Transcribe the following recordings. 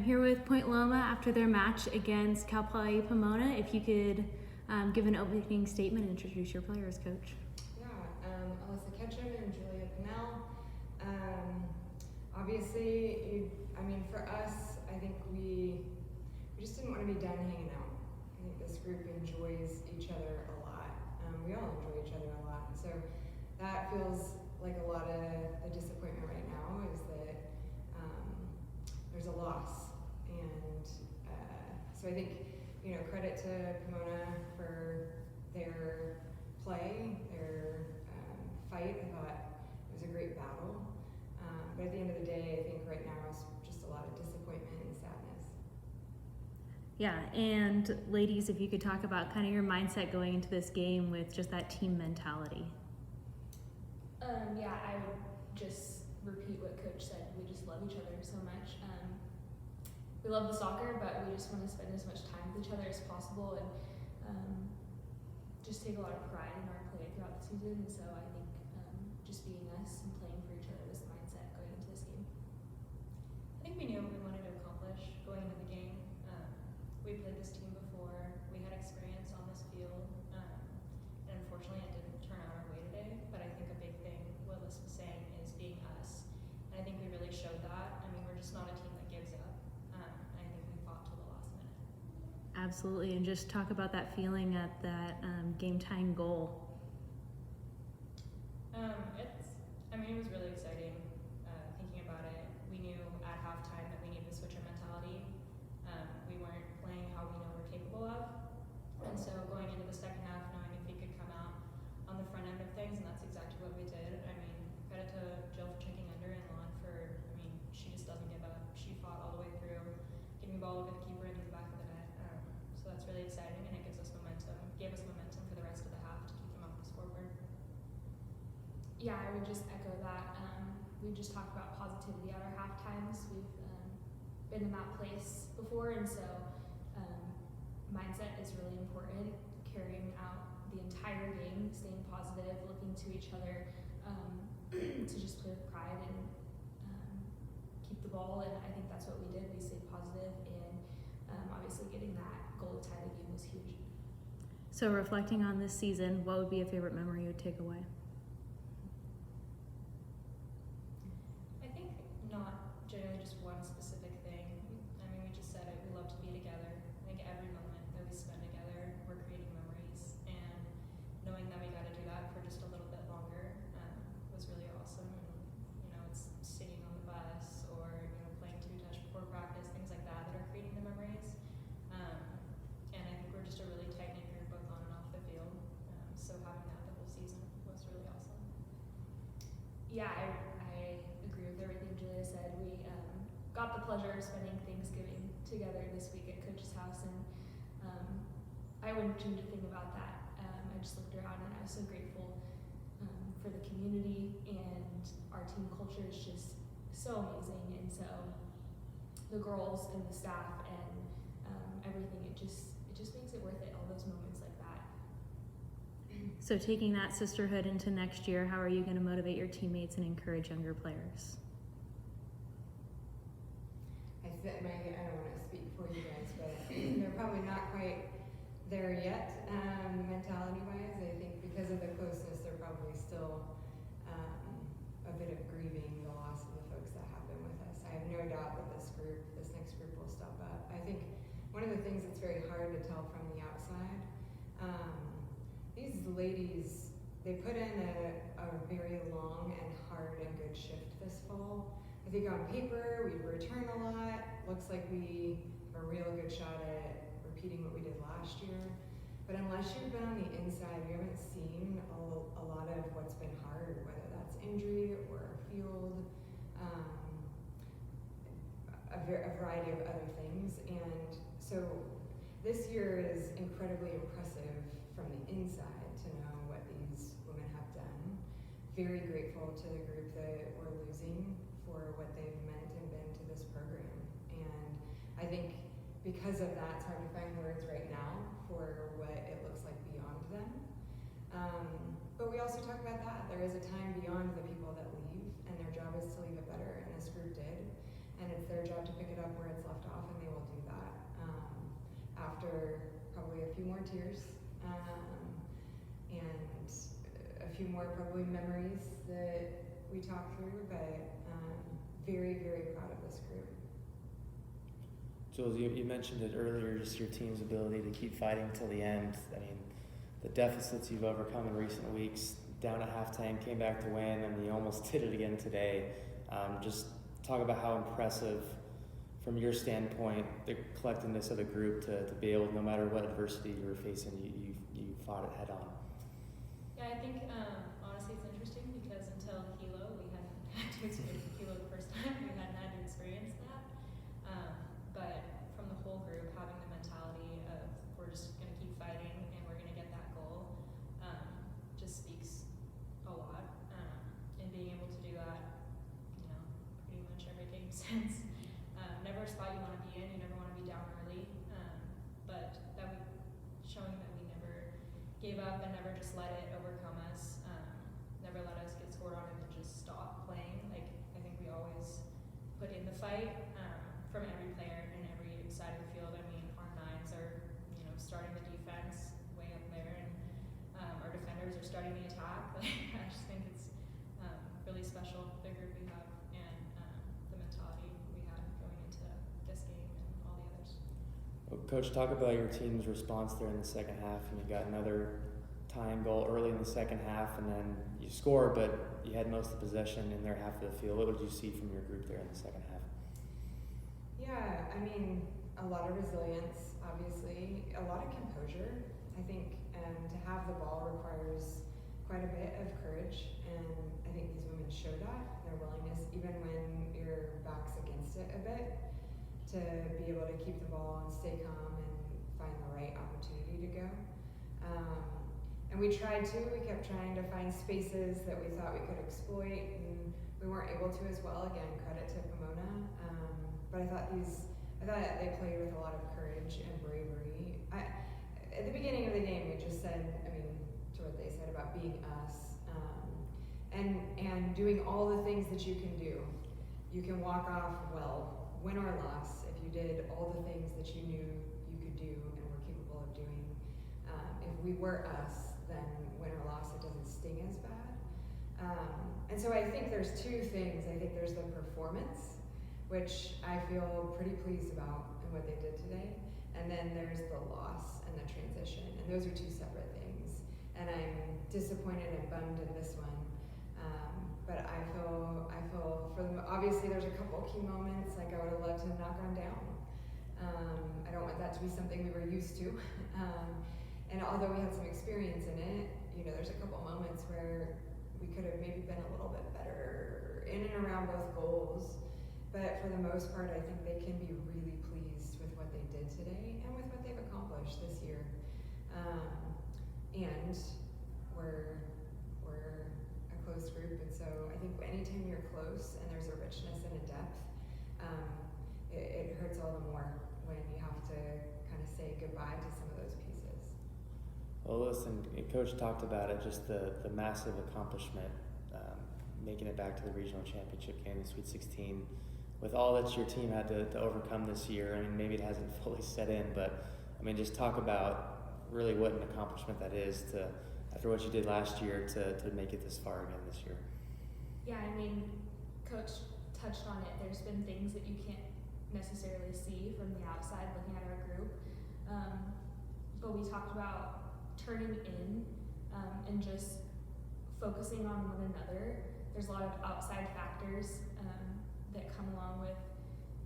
I'm here with Point Loma after their match against Cal Poly Pomona. If you could give an opening statement and introduce your players, Coach. Yeah, Alyssa Ketchum and Julia Pinnell. Obviously, for us, I think we just didn't want to be done hanging out. I think this group enjoys each other a lot. We all enjoy each other a lot. So that feels like a lot of the disappointment right now is that there's a loss. And so I think, credit to Pomona for their play, their fight. I thought it was a great battle. But at the end of the day, I think right now it's just a lot of disappointment and sadness. Yeah, and ladies, if you could talk about kind of your mindset going into this game with just that team mentality. Yeah, I would just repeat what Coach said. We just love each other so much. We love the soccer, but we just want to spend as much time with each other as possible and just take a lot of pride in our play throughout the season. And so I think just being us and playing for each other was the mindset going into this game. I think we knew what we wanted to accomplish going into the game. We played this team before. We had experience on this field. And unfortunately, it didn't turn out our way today. But I think a big thing Willis was saying is being us. And I think we really showed that. We're just not a team that gives up. I think we fought till the last minute. Absolutely, and just talk about that feeling at that game-tying goal. It was really exciting thinking about it. We knew at halftime that we needed to switch our mentality. We weren't playing how we know we're capable of. And so going into the second half, knowing if we could come out on the front end of things, and that's exactly what we did. Credit to Jill for checking under and Lon for, she just doesn't give up. She fought all the way through, getting the ball over the keeper into the back of the net. So that's really exciting, and it gives us momentum. Gave us momentum for the rest of the half to keep them off the scoreboard. Yeah, I would just echo that. We just talked about positivity at our half times. We've been in that place before, and so mindset is really important. Carrying out the entire game, staying positive, looking to each other to just play with pride and keep the ball. And I think that's what we did. We stayed positive, and obviously getting that goal to tie the game was huge. So reflecting on this season, what would be a favorite memory you would take away? I think not generally just one specific thing. We just said it. We love to be together. I think every moment that we spend together, we're creating memories. And knowing that we got to do that for just a little bit longer was really awesome. And, it's singing on the bus or, playing two-touch before practice, things like that are creating the memories. And I think we're just a really tight-knit group both on and off the field. So having that the whole season was really awesome. Yeah, I agree with everything Julia said. We got the pleasure of spending Thanksgiving together this week at Coach's house, and I wouldn't change a thing about that. I just looked around and I was so grateful for the community, and our team culture is just so amazing. And so the girls and the staff and everything, it just makes it worth it, all those moments like that. So taking that sisterhood into next year, how are you going to motivate your teammates and encourage younger players? I don't want to speak for you guys, but they're probably not quite there yet, mentality-wise. I think because of the closeness, they're probably still a bit of grieving the loss of the folks that have been with us. I have no doubt that this next group will step up. I think one of the things that's very hard to tell from the outside, these ladies, they put in a very long and hard and good shift this fall. I think on paper, we return a lot. Looks like we have a real good shot at repeating what we did last year. But unless you've been on the inside, you haven't seen a lot of what's been hard, whether that's injury or field, a variety of other things. And so this year is incredibly impressive from the inside to know what these women have done. Very grateful to the group that we're losing for what they've meant and been to this program. And I think because of that, it's hard to find words right now for what it looks like beyond them. But we also talk about that. There is a time beyond the people that leave, and their job is to leave it better, and this group did. and it's their job to pick it up where it's left off, and they will do that after probably a few more tears and a few more probably memories that we talk through, but very, very proud of this group. Jules, you mentioned it earlier, just your team's ability to keep fighting till the end. I mean, the deficits you've overcome in recent weeks, down at halftime, came back to win, and you almost did it again today. Just talk about how impressive, from your standpoint, the collectiveness of the group to be able, no matter what adversity you were facing, you fought it head on. Yeah, I think honestly it's interesting because until Hilo, we hadn't had to experience Hilo the first time. We hadn't had to experience that. But from the whole group, having the mentality of we're just going to keep fighting and we're going to get that goal just speaks a lot. And being able to do that, pretty much every game since. Never a spot you want to be in, you never want to be down early. But that showing that we never gave up and never just let it overcome us, never let us get scored on and just stop playing. Like, I think we always put in the fight from every player in every side of the field. I mean, our nines are, starting the defense way up there, and our defenders are starting the attack. Like, I just think it's really special, the group we have, and the mentality we had going into this game and all the others. Well, Coach, talk about your team's response there in the second half, and you got another tying goal early in the second half, and then you scored, but you had most of the possession in their half of the field. What would you see from your group there in the second half? Yeah, I mean, a lot of resilience, obviously, a lot of composure. I think to have the ball requires quite a bit of courage, and I think these women show that, their willingness, even when your back's against it a bit, to be able to keep the ball and stay calm and find the right opportunity to go. And we tried to, we kept trying to find spaces that we thought we could exploit, and we weren't able to as well. Again, credit to Pomona. But I thought they played with a lot of courage and bravery. At the beginning of the game, we just said, to what they said about being us, and doing all the things that you can do. You can walk off well, win or loss, if you did all the things that you knew you could do and were capable of doing. If we were us, then win or loss, it doesn't sting as bad. And so I think there's two things. I think there's the performance, which I feel pretty pleased about in what they did today. And then there's the loss and the transition. And those are two separate things. And I'm disappointed and bummed in this one. But I feel for them, obviously there's a couple key moments, like I would have loved to knock on down. I don't want that to be something we were used to. And although we had some experience in it, there's a couple moments where we could have maybe been a little bit better in and around both goals. But for the most part, I think they can be really pleased with what they did today and with what they've accomplished this year. And we're a close group, and so I think anytime you're close and there's a richness and a depth, it hurts all the more when you have to kind of say goodbye to some of those pieces. Well, listen, Coach talked about it, just the massive accomplishment, making it back to the regional championship game, the Sweet 16. With all that your team had to overcome this year, maybe it hasn't fully set in, but just talk about really what an accomplishment that is to, after what you did last year, to make it this far again this year. Yeah, Coach touched on it. There's been things that you can't necessarily see from the outside looking at our group. But we talked about turning in and just focusing on one another. There's a lot of outside factors that come along with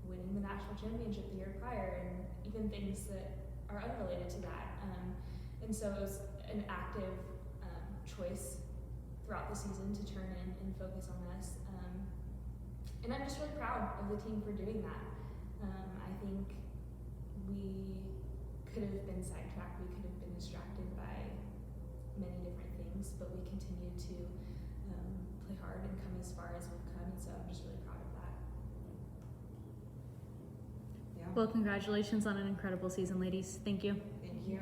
winning the national championship the year prior, and even things that are unrelated to that. And so it was an active choice throughout the season to turn in and focus on us. And I'm just really proud of the team for doing that. I think we could have been sidetracked, we could have been distracted by many different things, but we continue to play hard and come as far as we've come, and so I'm just really proud of that. Yeah. Well, congratulations on an incredible season, ladies. Thank you. Thank you.